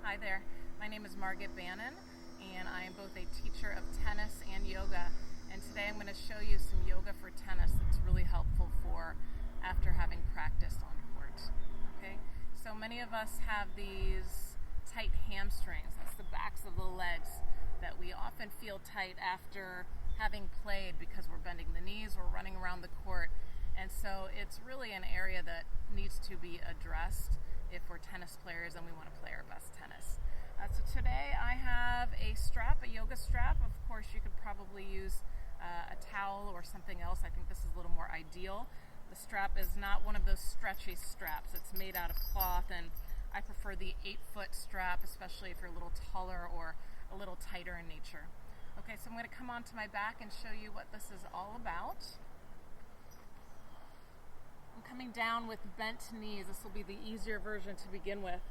Hi there, my name is Margaret Bannon, and I am both a teacher of tennis and yoga. And today I'm going to show you some yoga for tennis that's really helpful for after having practiced on court. Okay, so many of us have these tight hamstrings. That's the backs of the legs that we often feel tight after having played because we're bending the knees, we're running around the court. And so it's really an area that needs to be addressed if we're tennis players and we want to play our best tennis. So today I have a strap, a yoga strap. Of course, you could probably use a towel or something else. I think this is a little more ideal. The strap is not one of those stretchy straps. It's made out of cloth, and I prefer the 8-foot strap, especially if you're a little taller or a little tighter in nature. Okay, so I'm going to come onto my back and show you what this is all about. I'm coming down with bent knees. This will be the easier version to begin with.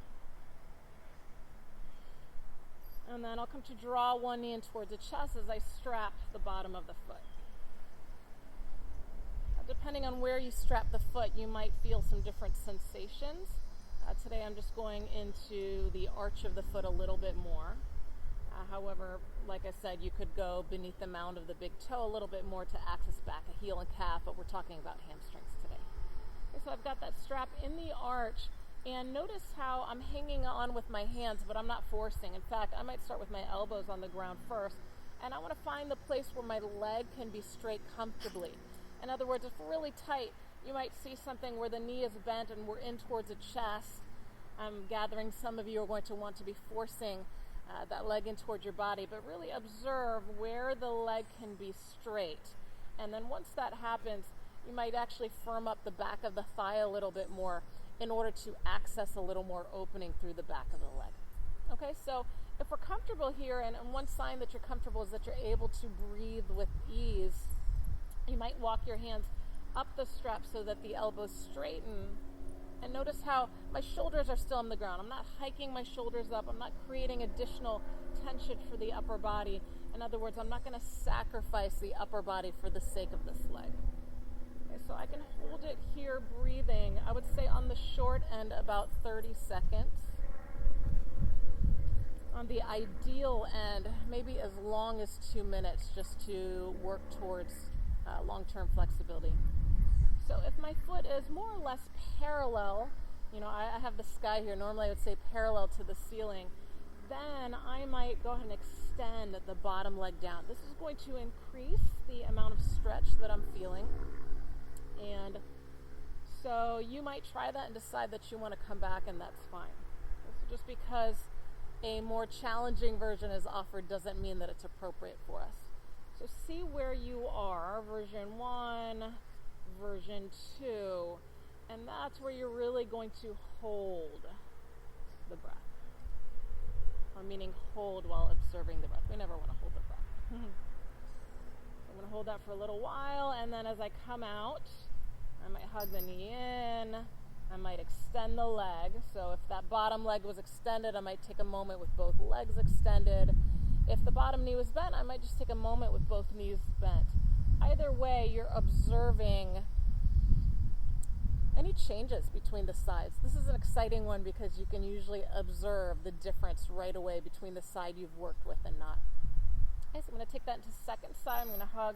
And then I'll come to draw one knee in towards the chest as I strap the bottom of the foot. Now, depending on where you strap the foot, you might feel some different sensations. Today I'm just going into the arch of the foot a little bit more. However, like I said, you could go beneath the mound of the big toe a little bit more to access back a heel and calf, but we're talking about hamstrings today. Okay, so I've got that strap in the arch, and notice how I'm hanging on with my hands, but I'm not forcing. In fact, I might start with my elbows on the ground first, and I want to find the place where my leg can be straight comfortably. In other words, if we're really tight, you might see something where the knee is bent and we're in towards the chest. I'm gathering some of you are going to want to be forcing that leg in towards your body, but really observe where the leg can be straight. And then once that happens, you might actually firm up the back of the thigh a little bit more in order to access a little more opening through the back of the leg. Okay, so if we're comfortable here, and one sign that you're comfortable is that you're able to breathe with ease, you might walk your hands up the strap so that the elbows straighten. And notice how my shoulders are still on the ground. I'm not hiking my shoulders up. I'm not creating additional tension for the upper body. In other words, I'm not going to sacrifice the upper body for the sake of this leg. Okay, so I can hold it here breathing, I would say on the short end about 30 seconds. On the ideal end, maybe as long as 2 minutes, just to work towards long-term flexibility. So if my foot is more or less parallel, I have the sky here, normally I would say parallel to the ceiling, then I might go ahead and extend the bottom leg down. This is going to increase the amount of stretch that I'm feeling. And so you might try that and decide that you want to come back, and that's fine. So just because a more challenging version is offered doesn't mean that it's appropriate for us. So see where you are, version 1, version 2, and that's where you're really going to hold the breath. Or meaning hold while observing the breath. We never want to hold the breath. I'm going to hold that for a little while, and then as I come out, I might hug the knee in, I might extend the leg. So if that bottom leg was extended, I might take a moment with both legs extended. If the bottom knee was bent, I might just take a moment with both knees bent. Either way, you're observing any changes between the sides. This is an exciting one because you can usually observe the difference right away between the side you've worked with and not. Okay, so I'm going to take that into second side. I'm going to hug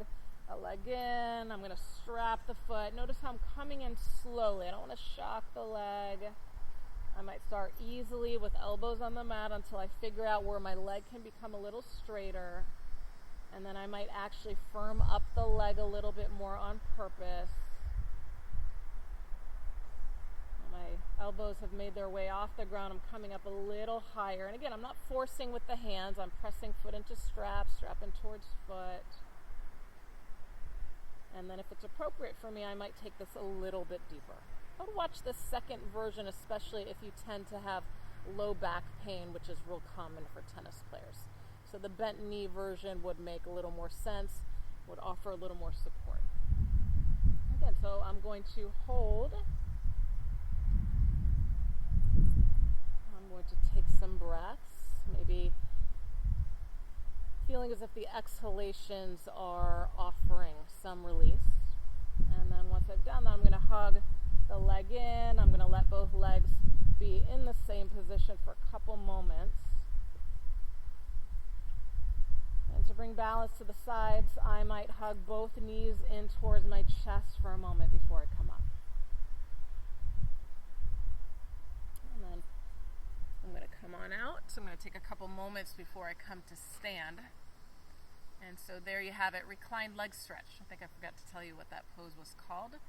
a leg in. I'm going to strap the foot. Notice how I'm coming in slowly. I don't want to shock the leg. I might start easily with elbows on the mat until I figure out where my leg can become a little straighter. And then I might actually firm up the leg a little bit more on purpose. My elbows have made their way off the ground. I'm coming up a little higher. And again, I'm not forcing with the hands. I'm pressing foot into strap, strapping towards foot. And then if it's appropriate for me, I might take this a little bit deeper. I would watch the second version, especially if you tend to have low back pain, which is real common for tennis players. So the bent knee version would make a little more sense, would offer a little more support. Again, so I'm going to hold. I'm going to take some breaths, maybe feeling as if the exhalations are offering some release. And then once I've done that, I'm going to hug the leg in. I'm going to let both legs be in the same position for a couple moments. And to bring balance to the sides, I might hug both knees in towards my chest for a moment before I come up. And then I'm going to come on out. So I'm going to take a couple moments before I come to stand. And so there you have it, reclined leg stretch. I think I forgot to tell you what that pose was called.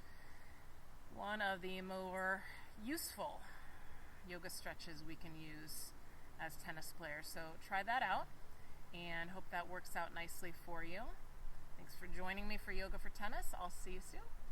One of the more useful yoga stretches we can use as tennis players. So try that out and hope that works out nicely for you. Thanks for joining me for Yoga for Tennis. I'll see you soon.